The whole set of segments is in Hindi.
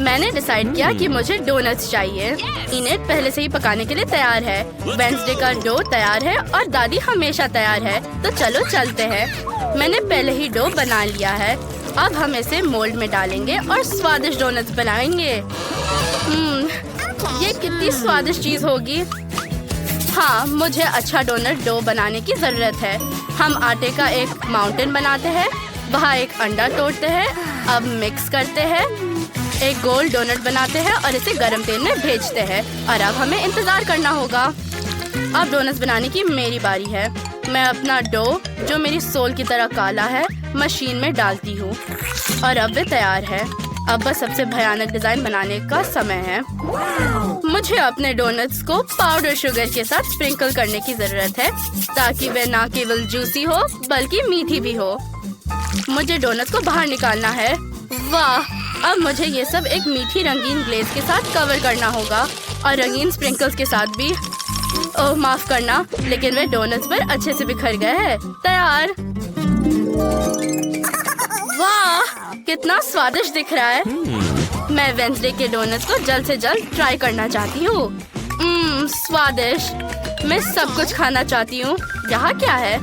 मैंने डिसाइड किया कि मुझे डोनट्स चाहिए। इनेट पहले से ही पकाने के लिए तैयार है। वेंसडे का डो तैयार है और दादी हमेशा तैयार है, तो चलो चलते हैं। मैंने पहले ही डो बना लिया है। अब हम इसे मोल्ड में डालेंगे और स्वादिष्ट डोनट्स बनाएंगे। ये कितनी स्वादिष्ट चीज होगी। हाँ, मुझे अच्छा डोनट डो बनाने की जरूरत है। हम आटे का एक माउंटेन बनाते हैं, वहाँ एक अंडा तोड़ते हैं, अब मिक्स करते हैं, एक गोल डोनट बनाते हैं और इसे गरम तेल में भेजते हैं। और अब हमें इंतजार करना होगा। अब डोनट्स बनाने की मेरी बारी है। मैं अपना डो, जो मेरी सोल की तरह काला है, मशीन में डालती हूँ और अब वे तैयार है। अब बस सबसे भयानक डिजाइन बनाने का समय है। मुझे अपने डोनट्स को पाउडर शुगर के साथ स्प्रिंकल करने की जरूरत है, ताकि वे ना केवल जूसी हो बल्कि मीठी भी हो। मुझे डोनट्स को बाहर निकालना है। वाह! अब मुझे ये सब एक मीठी रंगीन ग्लेज के साथ कवर करना होगा और रंगीन स्प्रिंकल्स के साथ भी। ओह, माफ करना, लेकिन वे डोनट्स पर अच्छे से बिखर गए हैं। तैयार। वाह, कितना स्वादिष्ट दिख रहा है। मैं वेंसडे के डोनट्स को जल्द से जल्द ट्राई करना चाहती हूँ। स्वादिष्ट। मैं सब कुछ खाना चाहती हूँ। यहाँ क्या है?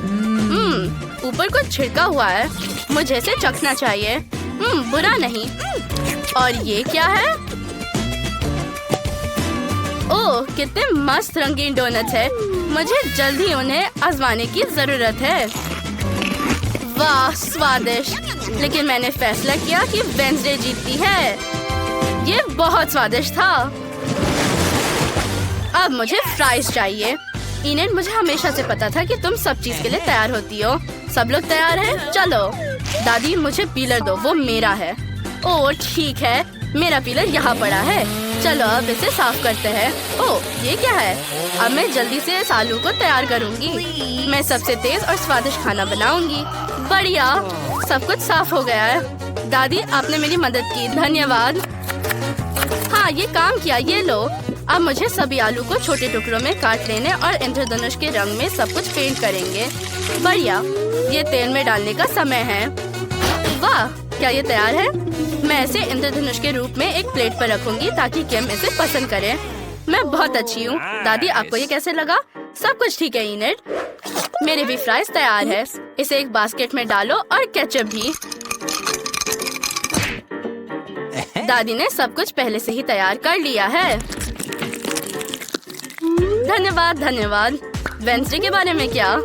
ऊपर कुछ छिड़का हुआ है, मुझे इसे चखना चाहिए। बुरा नहीं। और ये क्या है? ओह, कितने मस्त रंगीन डोनट्स है। मुझे जल्द ही उन्हें आजमाने की जरूरत है। वाह, स्वादिष्ट। लेकिन मैंने फैसला किया कि वेंसडे जीतती है। ये बहुत स्वादिष्ट था। अब मुझे फ्राइज चाहिए। इनेट, मुझे हमेशा से पता था कि तुम सब चीज के लिए तैयार होती हो। सब लोग तैयार हैं? चलो। दादी, मुझे पीलर दो, वो मेरा है। ओह ठीक है, मेरा पीलर यहाँ पड़ा है। चलो अब इसे साफ करते हैं। ओह, ये क्या है? अब मैं जल्दी से इस आलू को तैयार करूँगी। मैं सबसे तेज और स्वादिष्ट खाना बनाऊंगी। बढ़िया, सब कुछ साफ हो गया है। दादी, आपने मेरी मदद की, धन्यवाद। हाँ, ये काम किया। ये लो। अब मुझे सभी आलू को छोटे टुकड़ों में काट लेने और इंद्रधनुष के रंग में सब कुछ पेंट करेंगे। बढ़िया, ये तेल में डालने का समय है। वाह, क्या ये तैयार है? मैं इसे इंद्रधनुष के रूप में एक प्लेट पर रखूंगी ताकि किम इसे पसंद करे। मैं बहुत अच्छी हूँ। दादी, आपको ये कैसे लगा? सब कुछ ठीक है इनेट। मेरे भी फ्राइज तैयार है। इसे एक बास्केट में डालो और केचप भी। दादी ने सब कुछ पहले से ही तैयार कर लिया है। धन्यवाद, धन्यवाद। वेंसडे के बारे में क्या?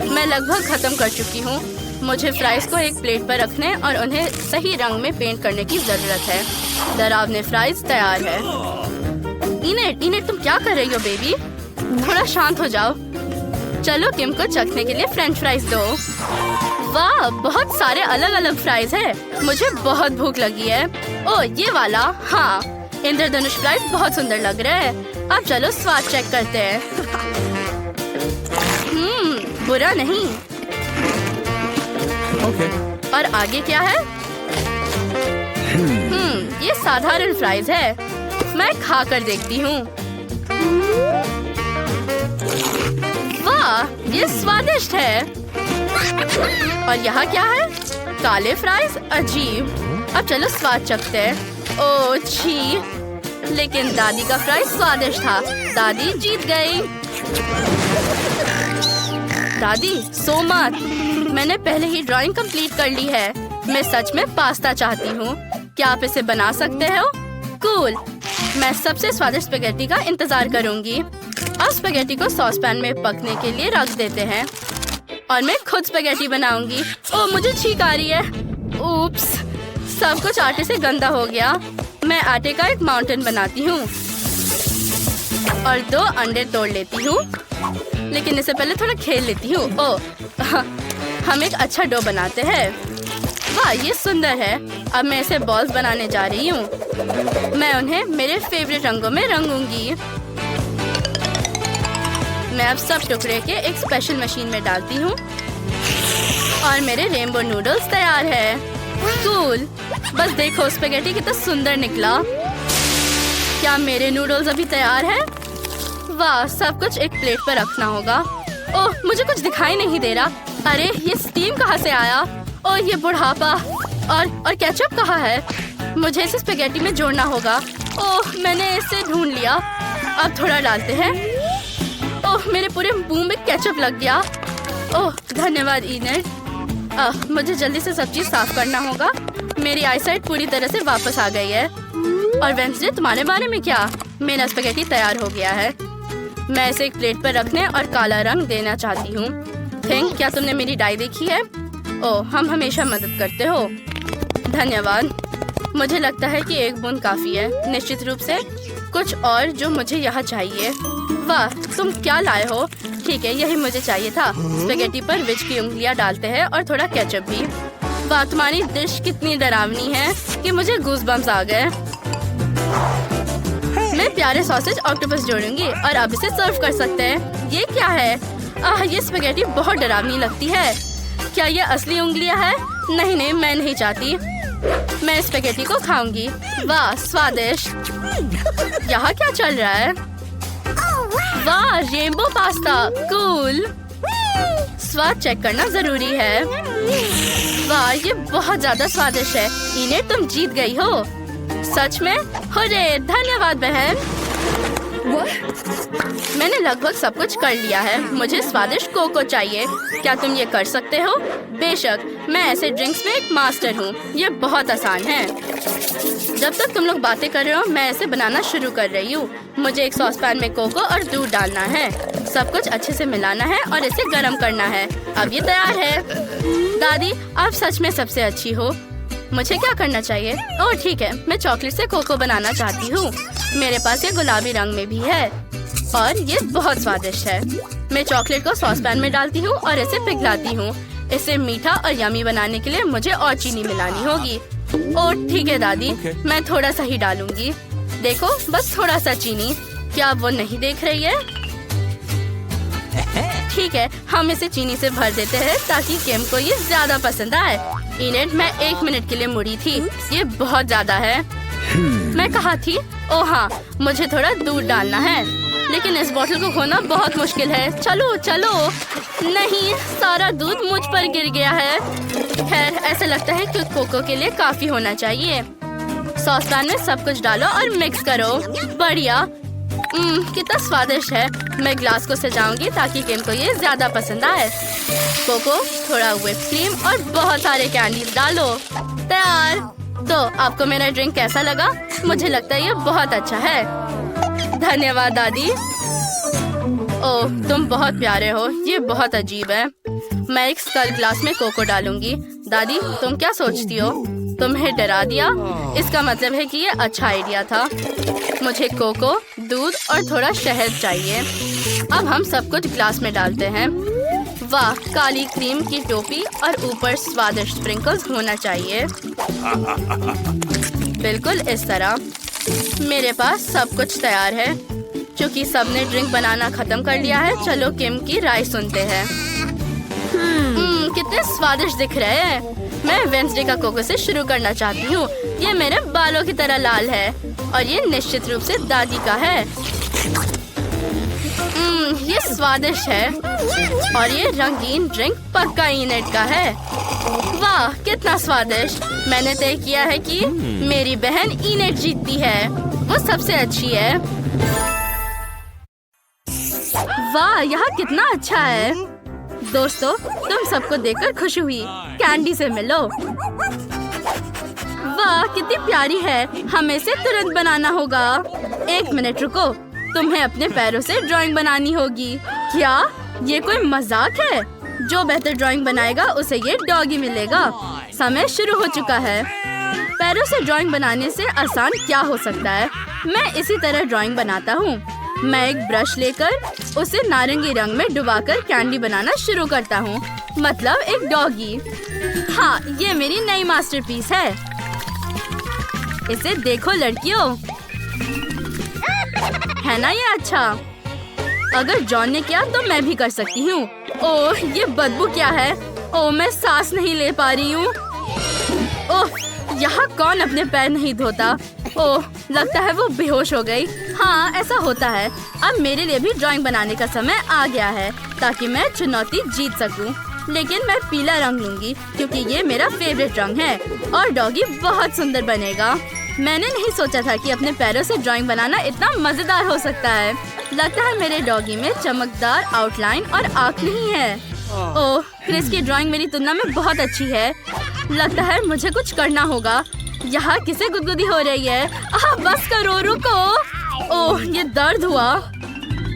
मैं लगभग खत्म कर चुकी हूँ। मुझे फ्राइज को एक प्लेट पर रखने और उन्हें सही रंग में पेंट करने की जरूरत है। डरावने फ्राइज तैयार है। इनेट, तुम क्या कर रही हो बेबी? थोड़ा शांत हो जाओ। चलो किम को चखने के लिए फ्रेंच फ्राइज दो। वाह, बहुत सारे अलग अलग फ्राइज है। मुझे बहुत भूख लगी है। ओह, ये वाला। हाँ, इंद्रधनुष फ्राइज बहुत सुंदर लग रहा है। अब चलो स्वाद चेक करते हैं। बुरा नहीं। और आगे क्या है? ये साधारण फ्राइज है। मैं खा कर देखती हूँ। वाह, ये स्वादिष्ट है। और यहाँ क्या है? काले फ्राइज, अजीब। अब चलो स्वाद चखते हैं। ओह छी, लेकिन दादी का फ्राइज स्वादिष्ट था। दादी जीत गई। दादी, सो मत। मैंने पहले ही ड्राइंग कंप्लीट कर ली है। मैं सच में पास्ता चाहती हूँ। क्या आप इसे बना सकते हो? कूल। मैं सबसे स्वादिष्ट स्पेगेटी का इंतजार करूंगी। अब स्पेगेटी को सॉस पैन में पकने के लिए रख देते हैं और मैं खुद स्पेगेटी बनाऊंगी। ओह, मुझे छींक आ रही है। उप्स, सब कुछ आटे से गंदा हो गया। मैं आटे का एक माउंटेन बनाती हूँ और 2 अंडे तोड़ लेती हूँ, लेकिन इससे पहले थोड़ा खेल लेती हूँ। ओह, हम एक अच्छा डो बनाते हैं। वाह, ये सुंदर है। अब मैं इसे बॉल्स बनाने जा रही हूँ। मैं उन्हें मेरे फेवरेट रंगों में रंगूंगी। मैं अब सब टुकड़े के एक स्पेशल मशीन में डालती हूँ और मेरे रेनबो नूडल्स तैयार है। कूल। बस देखो, स्पेगेटी कितना सुंदर निकला। क्या मेरे नूडल्स अभी तैयार है? वाह, सब कुछ एक प्लेट पर रखना होगा। ओह, मुझे कुछ दिखाई नहीं दे रहा। अरे, ये स्टीम कहाँ से आया? ओह, ये बुढ़ापा। और केचप कहाँ है? मुझे इसे स्पेगेटी में जोड़ना होगा। ओह, मैंने इसे ढूंढ लिया। अब थोड़ा डालते हैं। ओह, मेरे पूरे मुंह में केचप लग गया। ओह, धन्यवाद इनेट। मुझे जल्दी से सब चीज साफ करना होगा। मेरी आईसाइट पूरी तरह से वापस आ गई है। और वेंसडे, तुम्हारे बारे में क्या? मेरा स्पेगेटी तैयार हो गया है। मैं इसे एक प्लेट पर रखने और काला रंग देना चाहती हूँ। थिंक, क्या तुमने मेरी डाई देखी है? ओह, हम हमेशा मदद करते हो। धन्यवाद। मुझे लगता है कि एक बूंद काफी है। निश्चित रूप से कुछ और जो मुझे यहाँ चाहिए। वाह, तुम क्या लाए हो? ठीक है, यही मुझे चाहिए था। स्पेगेटी पर विच की उंगलियाँ डालते हैं और थोड़ा केचप भी। वाह, तुम्हारी डिश कितनी डरावनी है कि मुझे गूज़बम्स आ गए। मैं प्यारे सॉसेज ऑक्टोपस जोड़ूंगी और अब इसे सर्व कर सकते हैं। ये क्या है? ये स्पेगेटी बहुत डरावनी लगती है। क्या ये असली उंगलियां हैं? नहीं, मैं नहीं चाहती। मैं स्पेगेटी को खाऊंगी। वाह, स्वादिष्ट। यहाँ क्या चल रहा है? वाह, रेनबो पास्ता, कूल। स्वाद चेक करना जरूरी है। वाह, ये बहुत ज्यादा स्वादिष्ट है। इन्हें तुम जीत गई हो। सच में? हुर्रे, धन्यवाद बहन। मैंने लगभग सब कुछ कर लिया है। मुझे स्वादिष्ट कोको चाहिए। क्या तुम ये कर सकते हो? बेशक, मैं ऐसे ड्रिंक्स में एक मास्टर हूँ। ये बहुत आसान है। जब तक तुम लोग बातें कर रहे हो, मैं इसे बनाना शुरू कर रही हूँ। मुझे एक सॉस पैन में कोको और दूध डालना है। सब कुछ अच्छे से मिलाना है और इसे गर्म करना है। अब ये तैयार है। दादी, आप सच में सबसे अच्छी हो। मुझे क्या करना चाहिए? ओह ठीक है, मैं चॉकलेट से कोको बनाना चाहती हूँ। मेरे पास ये गुलाबी रंग में भी है और ये बहुत स्वादिष्ट है। मैं चॉकलेट को सॉस पैन में डालती हूँ और इसे पिघलाती हूँ। इसे मीठा और यमी बनाने के लिए मुझे और चीनी मिलानी होगी। ओह ठीक है दादी, मैं थोड़ा सा ही डालूंगी। देखो, बस थोड़ा सा चीनी। क्या वो नहीं देख रही है? ठीक है, हम इसे चीनी से भर देते हैं ताकि केम को ये ज्यादा पसंद आए। इनेट, मैं 1 मिनट के लिए मुड़ी थी। ये बहुत ज्यादा है। मैं कहाँ थी? ओह हाँ, मुझे थोड़ा दूध डालना है, लेकिन इस बोतल को खोना बहुत मुश्किल है। चलो चलो। नहीं, सारा दूध मुझ पर गिर गया है। खैर, ऐसा लगता है कि कोको के लिए काफी होना चाहिए। सॉस पैन में सब कुछ डालो और मिक्स करो। बढ़िया। कितना स्वादिष्ट है। मैं ग्लास को सजाऊंगी ताकि केम को ये ज्यादा पसंद आए। कोको, थोड़ा व्हिप क्रीम और बहुत सारे कैंडीज डालो। तैयार। तो आपको मेरा ड्रिंक कैसा लगा? मुझे लगता है ये बहुत अच्छा है। धन्यवाद दादी। ओह, तुम बहुत प्यारे हो। ये बहुत अजीब है। मैं एक स्कल ग्लास में कोको डालूंगी। दादी, तुम क्या सोचती हो? तुम्हें डरा दिया? इसका मतलब है कि ये अच्छा आइडिया था। मुझे कोको, दूध और थोड़ा शहद चाहिए। अब हम सब कुछ ग्लास में डालते हैं। वाह, काली क्रीम की टोपी और ऊपर स्वादिष्ट स्प्रिंकल्स होना चाहिए। बिल्कुल इस तरह। मेरे पास सब कुछ तैयार है। क्योंकि सबने ड्रिंक बनाना खत्म कर लिया है, चलो किम की राय सुनते हैं। कितने स्वादिष्ट दिख रहे हैं। मैं वेंसडे का कोको से शुरू करना चाहती हूँ। ये मेरे बालों की तरह लाल है और ये निश्चित रूप से दादी का है। ये स्वादिष्ट है और ये रंगीन ड्रिंक पक्का इनेट का है। वाह, कितना स्वादिष्ट। मैंने तय किया है कि मेरी बहन इनेट जीतती है। वो सबसे अच्छी है। वाह, यहाँ कितना अच्छा है। दोस्तों, तुम सबको देखकर खुश हुई। कैंडी से मिलो। वाह, कितनी प्यारी है। हमें इसे तुरंत बनाना होगा। 1 मिनट रुको। तुम्हें अपने पैरों से ड्राइंग बनानी होगी। क्या ये कोई मजाक है? जो बेहतर ड्राइंग बनाएगा उसे ये डॉगी मिलेगा। समय शुरू हो चुका है। पैरों से ड्राइंग बनाने से आसान क्या हो सकता है? मैं इसी तरह ड्राइंग बनाता हूँ। मैं एक ब्रश लेकर उसे नारंगी रंग में डुबाकर कैंडी बनाना शुरू करता हूँ। मतलब एक डॉगी। हाँ, ये मेरी नई मास्टरपीस है। इसे देखो लड़कियों, है ना ये अच्छा? अगर जॉन ने किया तो मैं भी कर सकती हूँ। ओह, ये बदबू क्या है? ओह, मैं सांस नहीं ले पा रही हूँ। ओह, यहाँ कौन अपने पैर नहीं धोता? ओह, लगता है वो बेहोश हो गई। हाँ, ऐसा होता है। अब मेरे लिए भी ड्राइंग बनाने का समय आ गया है ताकि मैं चुनौती जीत सकूं। लेकिन मैं पीला रंग लूंगी क्योंकि ये मेरा फेवरेट रंग है और डॉगी बहुत सुंदर बनेगा। मैंने नहीं सोचा था कि अपने पैरों से ड्राइंग बनाना इतना मजेदार हो सकता है। लगता है मेरे डॉगी में चमकदार आउटलाइन और आँख नहीं है। ओह, क्रिस की ड्राइंग मेरी तुलना में बहुत अच्छी है। लगता है मुझे कुछ करना होगा। यहाँ किसे गुदगुदी हो रही है? बस करो, रुको। ओह, ये दर्द हुआ।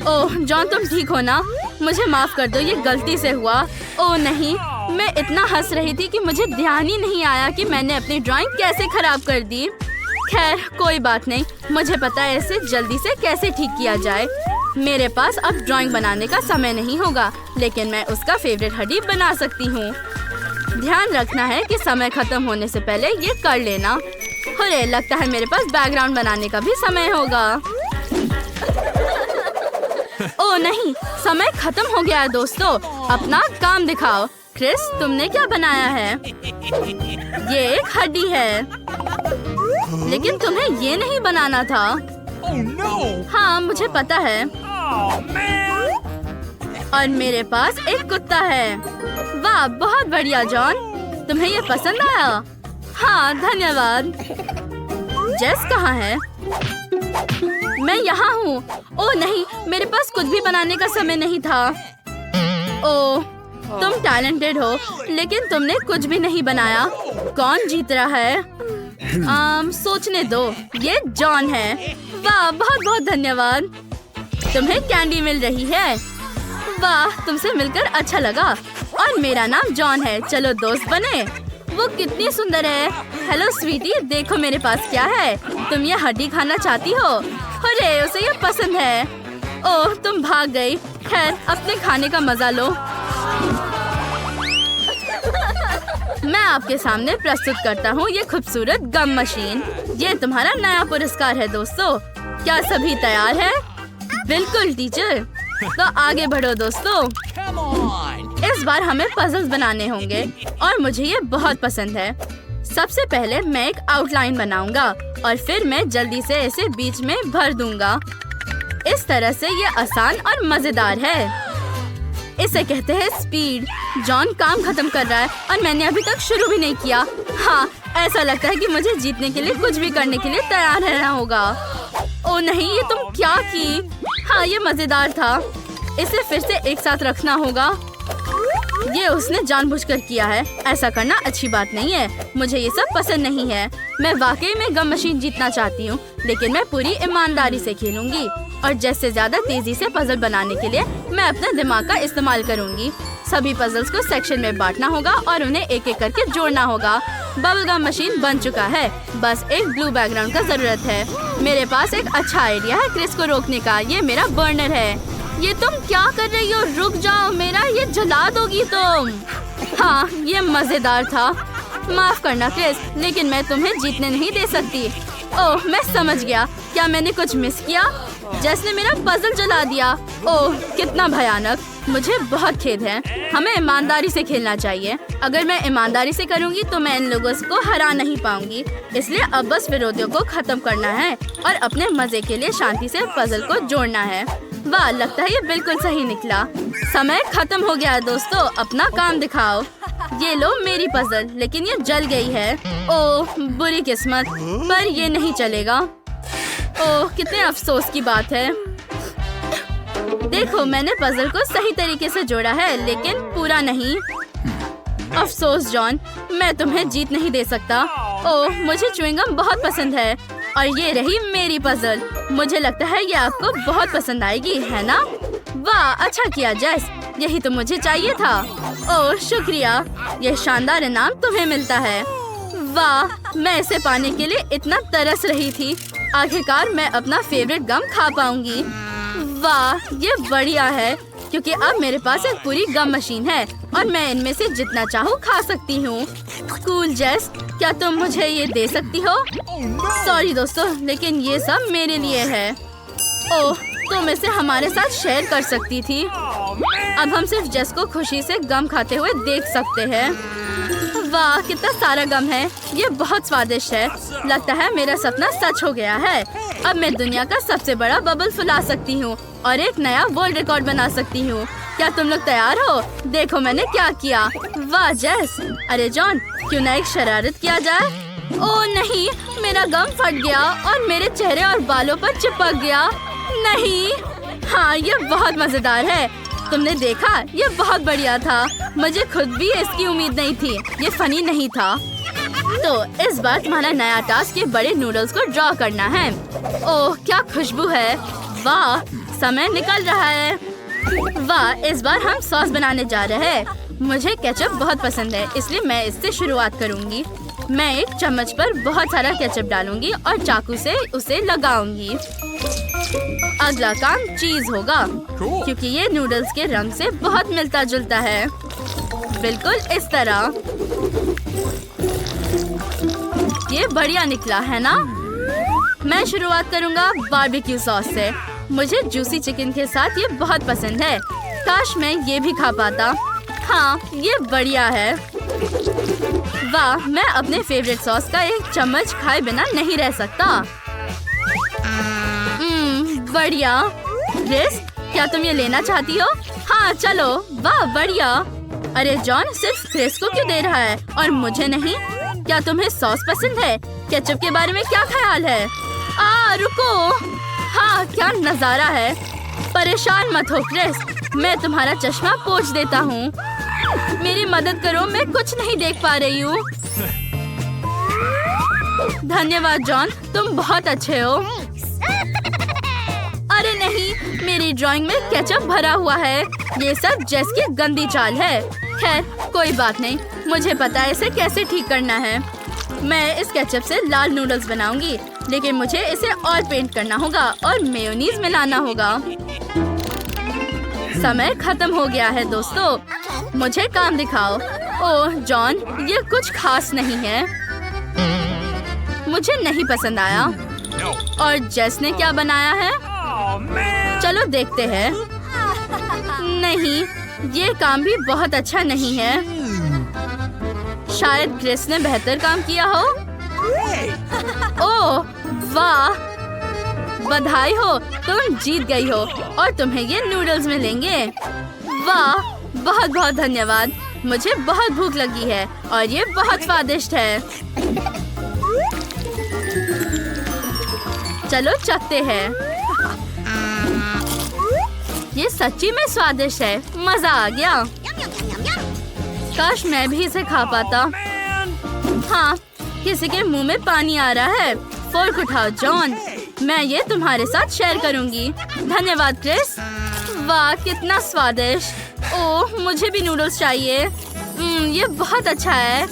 ओह जॉन, तुम ठीक हो ना? मुझे माफ कर दो, ये गलती से हुआ। ओह नहीं, मैं इतना हंस रही थी कि मुझे ध्यान ही नहीं आया कि मैंने अपनी ड्राइंग कैसे खराब कर दी। खैर कोई बात नहीं, मुझे पता है इसे जल्दी से कैसे ठीक किया जाए। मेरे पास अब ड्राइंग बनाने का समय नहीं होगा, लेकिन मैं उसका फेवरेट हड्डी बना सकती हूँ। ध्यान रखना है कि समय खत्म होने से पहले ये कर लेना। अरे लगता है मेरे पास बैकग्राउंड बनाने का भी समय होगा। ओह नहीं, समय खत्म हो गया है दोस्तों। अपना काम दिखाओ। क्रिस, तुमने क्या बनाया है? ये एक हड्डी है, लेकिन तुम्हें ये नहीं बनाना था। हाँ मुझे पता है। और मेरे पास एक कुत्ता है। वाह, बहुत बढ़िया जॉन, तुम्हें ये पसंद आया? हाँ धन्यवाद। जेस कहाँ है? मैं यहाँ हूँ। ओह नहीं, मेरे पास कुछ भी बनाने का समय नहीं था। ओह, तुम टैलेंटेड हो, लेकिन तुमने कुछ भी नहीं बनाया। कौन जीत रहा है? सोचने दो। ये जॉन है। वाह, बहुत बहुत धन्यवाद। तुम्हें कैंडी मिल रही है। वाह, तुमसे मिलकर अच्छा लगा। और मेरा नाम जॉन है। चलो दोस्त बने। वो कितनी सुंदर है। हेलो स्वीटी, देखो मेरे पास क्या है। तुम ये हड्डी खाना चाहती हो? अरे उसे ये पसंद है। ओह, तुम भाग गई। खैर, अपने खाने का मजा लो। मैं आपके सामने प्रस्तुत करता हूँ ये खूबसूरत गम मशीन। ये तुम्हारा नया पुरस्कार है दोस्तों। क्या सभी तैयार है? बिल्कुल टीचर। तो आगे बढ़ो दोस्तों। इस बार हमें पजल्स बनाने होंगे और मुझे ये बहुत पसंद है। सबसे पहले मैं एक आउटलाइन बनाऊंगा और फिर मैं जल्दी से इसे बीच में भर दूंगा। इस तरह से ये आसान और मजेदार है। इसे कहते हैं स्पीड। जॉन काम खत्म कर रहा है और मैंने अभी तक शुरू भी नहीं किया। हाँ, ऐसा लगता है कि मुझे जीतने के लिए कुछ भी करने के लिए तैयार रहना होगा। ओह नहीं, ये तुम क्या की? हाँ, ये मजेदार था। इसे फिर से एक साथ रखना होगा। ये उसने जानबूझकर किया है। ऐसा करना अच्छी बात नहीं है। मुझे ये सब पसंद नहीं है। मैं वाकई में गम मशीन जीतना चाहती हूँ, लेकिन मैं पूरी ईमानदारी से खेलूंगी और जैसे ज्यादा तेजी से पजल बनाने के लिए मैं अपने दिमाग का इस्तेमाल करूंगी। सभी पजल्स को सेक्शन में बांटना होगा और उन्हें एक एक करके जोड़ना होगा। बबल गम मशीन बन चुका है। बस एक ब्लू बैकग्राउंड का जरूरत है। मेरे पास एक अच्छा आइडिया है क्रिस को रोकने का। ये मेरा बर्नर है। ये तुम क्या कर रही हो? रुक जाओ, मेरा ये जला दोगी तुम। हाँ, ये मजेदार था। माफ करना क्रिस, लेकिन मैं तुम्हें जीतने नहीं दे सकती। ओह, मैं समझ गया। क्या मैंने कुछ मिस किया? जैसने मेरा पजल जला दिया। ओह, कितना भयानक। मुझे बहुत खेद है। हमें ईमानदारी से खेलना चाहिए। अगर मैं ईमानदारी से करूंगी तो मैं इन लोगों को हरा नहीं पाऊंगी। इसलिए अब बस विरोधियों को खत्म करना है और अपने मजे के लिए शांति से पजल को जोड़ना है। वाह, लगता है ये बिल्कुल सही निकला। समय खत्म हो गया है दोस्तों। अपना काम दिखाओ। ये लो मेरी पजल, लेकिन ये जल गई है। ओह, बुरी किस्मत। पर ये नहीं चलेगा। ओह, कितने अफसोस की बात है। देखो, मैंने पजल को सही तरीके से जोड़ा है, लेकिन पूरा नहीं। अफसोस जॉन, मैं तुम्हें जीत नहीं दे सकता। ओह, मुझे च्युइंगम बहुत पसंद है और ये रही मेरी पजल। मुझे लगता है ये आपको बहुत पसंद आएगी, है ना? वाह, अच्छा किया जेस। यही तो मुझे चाहिए था। ओह शुक्रिया। यह शानदार इनाम तुम्हें मिलता है। वाह, मैं इसे पाने के लिए इतना तरस रही थी। आखिरकार मैं अपना फेवरेट गम खा पाऊंगी। वाह, ये बढ़िया है क्योंकि अब मेरे पास एक पूरी गम मशीन है और मैं इनमें से जितना चाहूँ खा सकती हूँ। कूल जेस, क्या तुम मुझे ये दे सकती हो? सॉरी दोस्तों, लेकिन ये सब मेरे लिए है। ओह, तुम इसे हमारे साथ शेयर कर सकती थी। अब हम सिर्फ जेस को खुशी से गम खाते हुए देख सकते हैं। वाह, कितना सारा गम है। ये बहुत स्वादिष्ट है। लगता है मेरा सपना सच हो गया है। अब मैं दुनिया का सबसे बड़ा बबल फुला सकती हूँ और एक नया वर्ल्ड रिकॉर्ड बना सकती हूँ। क्या तुम लोग तैयार हो? देखो मैंने क्या किया। वाह जेस। अरे जॉन, क्यों ना एक शरारत किया जाए? ओह नहीं, मेरा गम फट गया और मेरे चेहरे और बालों पर चिपक गया। नहीं। हाँ, ये बहुत मजेदार है। तुमने देखा, ये बहुत बढ़िया था। मुझे खुद भी इसकी उम्मीद नहीं थी। ये फनी नहीं था। तो इस बार तुम्हारा नया टास्क ये बड़े नूडल्स को ड्रॉ करना है। ओह क्या खुशबू है। वाह, समय निकल रहा है। वाह, इस बार हम सॉस बनाने जा रहे हैं। मुझे केचप बहुत पसंद है, इसलिए मैं इससे शुरुआत करूंगी। मैं एक चम्मच पर बहुत सारा केचप डालूंगी और चाकू से उसे लगाऊंगी। अगला काम चीज होगा, क्योंकि ये नूडल्स के रंग से बहुत मिलता जुलता है। बिल्कुल इस तरह। ये बढ़िया निकला है ना? मैं शुरुआत करूंगा बारबेक्यू सॉस से। मुझे जूसी चिकन के साथ ये बहुत पसंद है। काश मैं ये भी खा पाता। हाँ, ये बढ़िया है। वाह, मैं अपने फेवरेट सॉस का एक चम्मच खाए बिना नहीं रह सकता। बढ़िया। क्रिस, क्या तुम ये लेना चाहती हो? हाँ चलो। वाह बढ़िया। अरे जॉन, सिर्फ क्रिस को क्यों दे रहा है और मुझे नहीं? क्या तुम्हें सॉस पसंद है? केचप के बारे में क्या ख्याल है? रुको। हाँ, क्या नजारा है। परेशान मत हो क्रिस, मैं तुम्हारा चश्मा पोंछ देता हूँ। मेरी मदद करो, मैं कुछ नहीं देख पा रही हूँ। धन्यवाद जॉन, तुम बहुत अच्छे हो। अरे नहीं, मेरी ड्राइंग में केचप भरा हुआ है। ये सब जेस की गंदी चाल है। खैर कोई बात नहीं, मुझे पता है इसे कैसे ठीक करना है। मैं इस केचप से लाल नूडल्स बनाऊंगी, लेकिन मुझे इसे और पेंट करना होगा और मेयोनीज मिलाना होगा। समय खत्म हो गया है दोस्तों, मुझे काम दिखाओ। ओह जॉन, ये कुछ खास नहीं है। मुझे नहीं पसंद आया। और जेस ने क्या बनाया है? चलो देखते हैं। नहीं, ये काम भी बहुत अच्छा नहीं है। शायद क्रिस ने बेहतर काम किया हो। ओह वाह, बधाई हो, तुम जीत गई हो और तुम्हें ये नूडल्स मिलेंगे। वाह, बहुत बहुत धन्यवाद। मुझे बहुत भूख लगी है और ये बहुत स्वादिष्ट है। चलो चखते हैं। ये सच्ची में स्वादिष्ट है। मजा आ गया। काश मैं भी इसे खा पाता। हाँ, किसी के मुंह में पानी आ रहा है। फोर्क उठाओ जॉन, मैं ये तुम्हारे साथ शेयर करूंगी। धन्यवाद क्रिस। वाह कितना स्वादिष्ट। ओह, मुझे भी नूडल्स चाहिए। ये बहुत अच्छा है।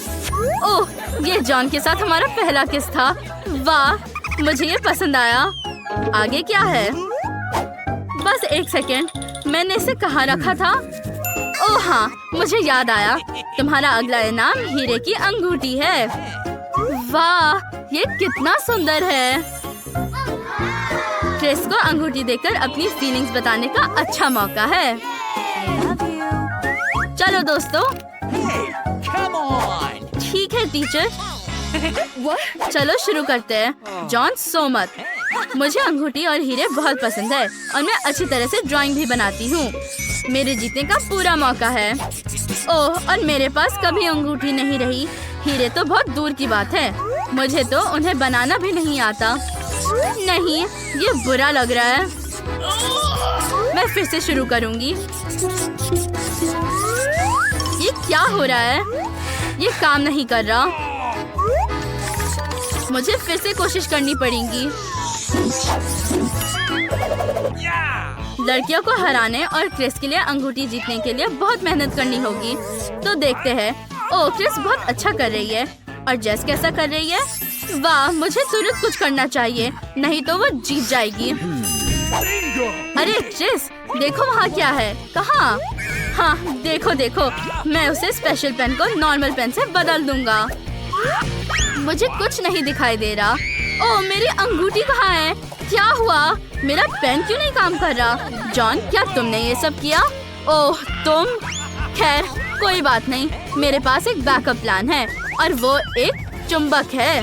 ओह, ये जॉन के साथ हमारा पहला किस था। वाह, मुझे ये पसंद आया। आगे क्या है? बस एक सेकेंड, मैंने इसे कहाँ रखा था? ओह हाँ, मुझे याद आया। तुम्हारा अगला इनाम हीरे की अंगूठी है। वाह, ये कितना सुंदर है। क्रिस को अंगूठी देकर अपनी फीलिंग्स बताने का अच्छा मौका है। चलो दोस्तों। ठीक है टीचर। चलो शुरू करते हैं। जॉन सो मत। मुझे अंगूठी और हीरे बहुत पसंद है और मैं अच्छी तरह से ड्राइंग भी बनाती हूँ। मेरे जीतने का पूरा मौका है। ओह, और मेरे पास कभी अंगूठी नहीं रही। हीरे तो बहुत दूर की बात है। मुझे तो उन्हें बनाना भी नहीं आता। नहीं, ये बुरा लग रहा है। मैं फिर से शुरू करूँगी। ये क्या हो रहा है? ये काम नहीं कर रहा। मुझे फिर से कोशिश करनी पड़ेगी। लड़कियों को हराने और क्रिस के लिए अंगूठी जीतने के लिए बहुत मेहनत करनी होगी। तो देखते हैं। ओह, क्रिस बहुत अच्छा कर रही है। और जेस कैसा कर रही है? वाह, मुझे तुरंत कुछ करना चाहिए, नहीं तो वो जीत जाएगी। अरे क्रिस, देखो वहाँ क्या है। कहाँ? हाँ देखो देखो, मैं उसे स्पेशल पेन को नॉर्मल पेन से बदल दूंगा। मुझे कुछ नहीं दिखाई दे रहा। ओह, मेरी अंगूठी कहाँ है? क्या हुआ? मेरा पेन क्यों नहीं काम कर रहा? जॉन, क्या तुमने ये सब किया? ओह तुम। खैर कोई बात नहीं, मेरे पास एक बैकअप प्लान है और वो एक चुंबक है।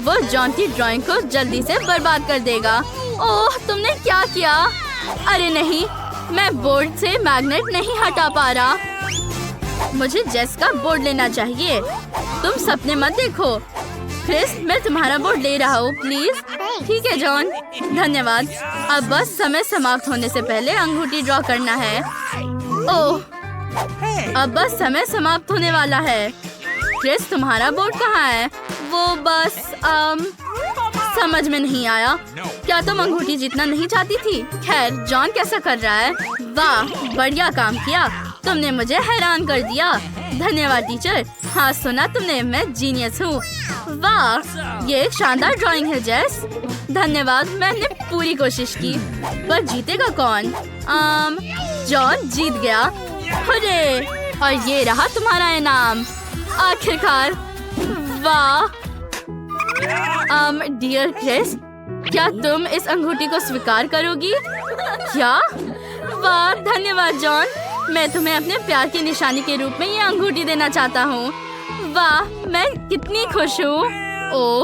वो जॉन की ड्राइंग को जल्दी से बर्बाद कर देगा। ओह, तुमने क्या किया? अरे नहीं, मैं बोर्ड से मैग्नेट नहीं हटा पा रहा। मुझे जेस का बोर्ड लेना चाहिए। तुम सपने मत देखो। क्रिस, मैं तुम्हारा बोर्ड ले रहा हूँ, प्लीज। ठीक है जॉन, धन्यवाद। अब बस समय समाप्त होने से पहले अंगूठी ड्रॉ करना है। ओह, अब बस समय समाप्त होने वाला है। क्रिस, तुम्हारा बोर्ड कहाँ है? वो बस समझ में नहीं आया। क्या तुम अंगूठी जीतना नहीं चाहती थी? खैर, जॉन कैसा कर रहा है? वाह, बढ़िया काम किया। तुमने मुझे हैरान कर दिया। धन्यवाद टीचर। हाँ सुना तुमने, मैं जीनियस हूँ। वाह, ये एक शानदार ड्राइंग है जेस। धन्यवाद, मैंने पूरी कोशिश की। पर जीतेगा कौन? जॉन जीत गया। अरे, और ये रहा तुम्हारा इनाम। आखिरकार। वाह। डियर क्रिस, क्या तुम इस अंगूठी को स्वीकार करोगी? क्या? वाह, धन्यवाद जॉन। मैं तुम्हें अपने प्यार की निशानी के रूप में ये अंगूठी देना चाहता हूँ। वाह, मैं कितनी खुश हूँ। ओह,